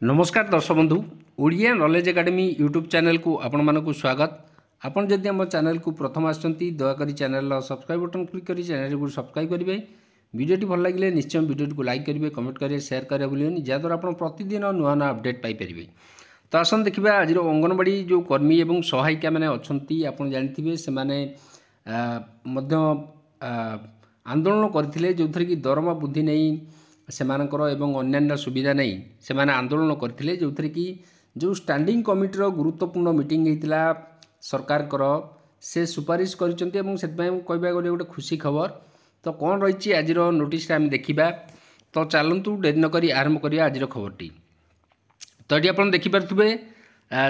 नमस्कार दर्शक बंधु Odia knowledge academy YouTube channel को आपण मानक स्वागत। आपण जदि आम चैनल को प्रथम आसछंती दयाकरी चैनल सब्सक्राइब बटन क्लिक करी चैनल को सब्सक्राइब करेंगे। वीडियोटी भल लगे निश्चय वीडियो को लाइक करेंगे, कमेंट करेंगे, शेयर करेंगे भूलिए जहाँद्वारा आप प्रतिदिन नुआ नुआ अपडेट पाइपर। तो आसन देखा आज अंगनवाड़ी जो कर्मी और सहायिका मैंने अच्छा आप जानते से आंदोलन करते जो थी कि दरमा वृद्धि नहीं सेमानकर एवं अन्यान्य सुविधा नहीं से आंदोलन करते जो थी कि जो स्टैंडिंग कमिटीर गुरुत्वपूर्ण मीटिंग होता सरकार से सुपारिश कर कहवा गले गोटे खुशी खबर। तो कौन रही आज नोटिस आम देखा। तो चलतु डेरी नक आरंभ करिया आज खबरटी। तो ये आप देखिपे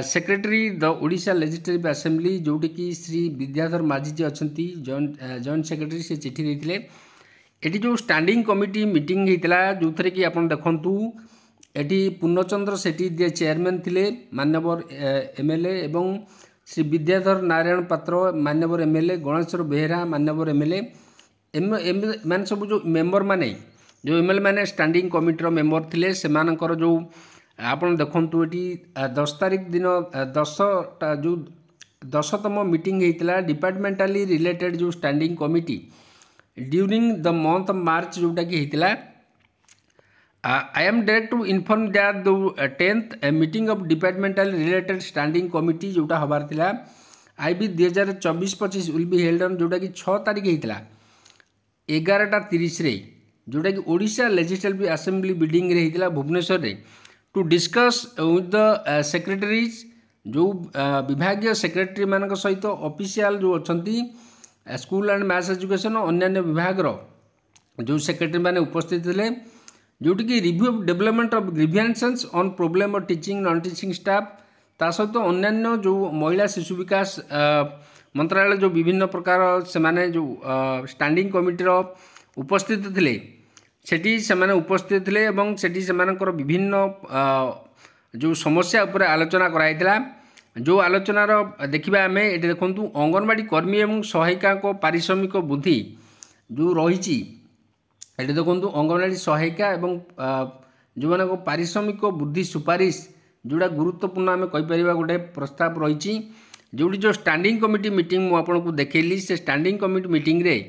secretary the Odisha legislative assembly जोटी कि श्री विद्याधर माझी जी अच्छा जॉइंट सेक्रेटरी से चिठी देते। एटी जो स्टैंडिंग कमिटी मीटिंग होता जो थे कि आप देखु एटी पूर्णचंद्र सेठी जे चेयरमैन थिले मान्यवर एमएलए एवं श्री विद्याधर नारायण पात्र मान्यवर एमएलए, गणेश्वर बेहेरा मान्यवर एमएलए मान सब जो मेंबर माने जो एमएलए माने स्टैंडिंग कमिटीर मेंबर थिले सेमानकर जो आप देखु ये 10 तारीख दिन 10तम मीटिंग होता डिपार्टमेंटाली रिलेटेड जो standing committee during the month March जोटा कि होता। I am dare to inform that the 10th meeting of departmental related standing committee जोटा हबार थिला IB 2024-25 will be held on जोटा कि 6 तारीख होता 11:30 जोटा कि ओडिशा लेजिस्लेटिव असेंबली बिल्डिंग रे होता भुवनेश्वर रे to discuss with the secretaries जो विभागीय सेक्रेटरी मान सहित ऑफिशियल जो अच्छा स्कूल एंड मैथ्स एजुकेशन अन्य विभाग जो सेक्रेटरी मैंने उपस्थित थे जोटि कि review of development of grievances on problem of teaching non teaching staff ता सहित अन्य जो महिला शिशु विकास मंत्रालय जो विभिन्न प्रकार से माने जो स्टैंडिंग कमिटीर उपस्थित थे सेठी से उपस्थित थे एवं सेठी से विभिन्न जो समस्या उपर आलोचना कराइला। जो आलोचनार देखा आम ये देखु अंगनवाड़ी कर्मी और सहायिका पारिश्रमिक वृद्धि जो रही ये देखु अंगनवाड़ी सहायिका और जो मान पारिश्रमिक वृद्धि सुपारिश जोड़ा गुरुत्वपूर्ण आम कहीपर गोटे प्रस्ताव रही जोटी जो स्टैंडिंग कमिटी मीटिंग मुझे देखली से स्टैंडिंग कमिटी मीटिंग रे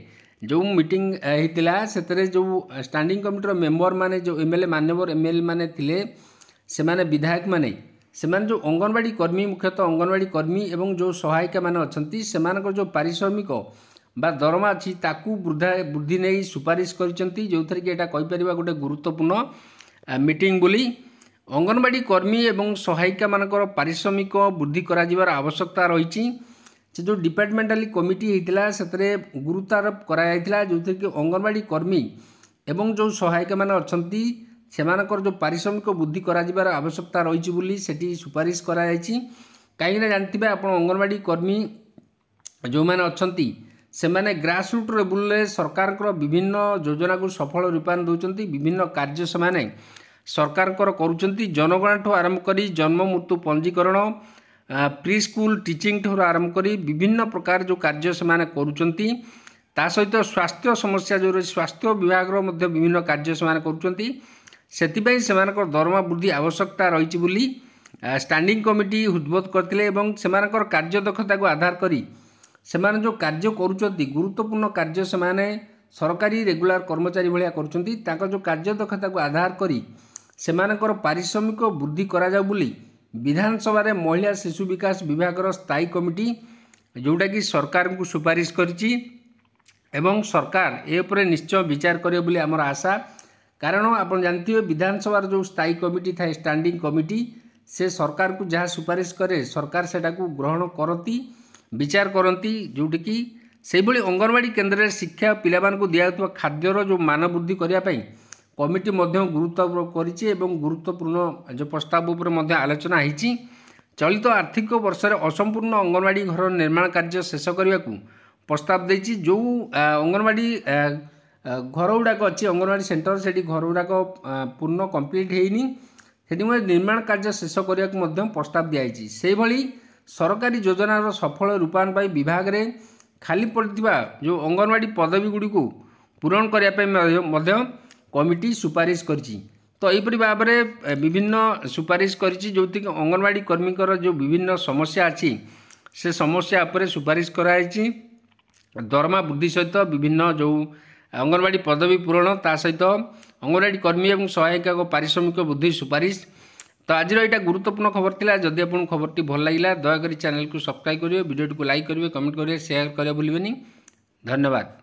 जो मीटिंग होता से जो स्टैंडिंग कमिटीर मेंबर माने जो एमएलए मान्यवर एमएलए माने थिले से माने विधायक माने सेमान जो अंगनवाड़ी कर्मी मुख्यतः अंगनवाड़ी कर्मी एवं जो सहायिका माने अछंती सेमानकर जो पारिश्रमिक बा दरमा अच्छी ताकू वृद्धि नहीं सुपारिश करिसंती जो थरे कि एटा कहि परिबा गोटे गुरुत्वपूर्ण मीटिंग बोली। अंगनवाड़ी कर्मी एवं सहायिका मानकर पारिश्रमिक वृद्धि करा जिवार आवश्यकता रही से जो डिपार्टमेंटाली कमिटी होता से गुरुत्वारोप कराइला जो थे कि अंगनवाड़ी कर्मी एवं जो सहायिका माने अछंती सेमानकर जो पारिश्रमिक वृद्धि करार आवश्यकता रही सेठी सुपारिश कराई कहीं जानते आप अंगनवाड़ी कर्मी जो मैंने अच्छा से मैंने ग्रासरूट लेवल सरकार विभिन्न योजना को सफल रूपायन दौरान विभिन्न कार्य से सरकार करुँच जनगणना ठूँ आरंभ कर जन्म मृत्यु पंजीकरण प्री स्कूल टीचिंग ठूँ आरंभ कर विभिन्न प्रकार जो कार्य से करुँच सहित स्वास्थ्य समस्या जो स्वास्थ्य विभाग विभिन्न कार्य से करुँच से दरमा वृद्धि आवश्यकता रही स्टैंडिंग कमिटी उद्बोध करते कार्यदक्षता को आधार करी से जो कार्य करुँच गुरुत्वपूर्ण कार्य से सरकारी रेगुलर कर्मचारी भाया कर जो कार्यदक्षता को आधार करी से पारिश्रमिक वृद्धि करा विधानसभा रे महिला शिशु विकास विभाग स्थायी कमिटी जोटा कि सरकार को सुपारिश करिछि एवं सरकार ए उपरे निश्चय विचार करे बोली आमर आशा। कारण आप जानते हैं विधानसभा जो स्थायी कमिटी था स्टैंडिंग कमिटी से सरकार को जहाँ सुपारिश करे सरकार सेटा को ग्रहण करती विचार करती जोटि कि से भली अंगनवाड़ी केन्द्र में शिक्षा पिला को दिया खाद्यर जो मान वृद्धि करने कमिटी गुरुत्व करिछि एवं गुरुत्वपूर्ण जो प्रस्ताव उपर आलोचना होती। चलित आर्थिक वर्ष असंपूर्ण अंगनवाड़ी घर निर्माण कार्य शेष करने को प्रस्ताव देछि जो अंगनवाड़ी घर गुड़ाक अच्छी अंगनवाड़ी सेंटर से घर गुड़ाक पूर्ण कंप्लीट होनी से निर्माण कार्य शेष करने को प्रस्ताव दिखाई से भली सरकारी योजनार सफल रूपायन पाई विभाग रे खाली पड़ता जो अंगनवाड़ी पदवी गुड़ी को पूरण करने कमिटी सुपारिश करिछि। तो यहीपरि भाव में विभिन्न सुपारिश करिछि जोथि अंगनवाड़ी कर्मी जो विभिन्न समस्या अच्छी से समस्या उपर सुपारिश कराई दरमा वृद्धि सहित विभिन्न जो अंगनवाड़ी पदवी पूरण ता सहित अंगनवाड़ी कर्मी और सहायिका को पारिश्रमिक वृद्धि सुपारिश। तो आज यहाँ गुरुत्वपूर्ण खबर थिला। जदि आपको खबरटी भल लगिला दयाकोरी चैनल को सब्सक्राइब करेंगे, वीडियो को लाइक करेंगे, कमेंट करेंगे, शेयर करेंगे भूलिबेनी। धन्यवाद।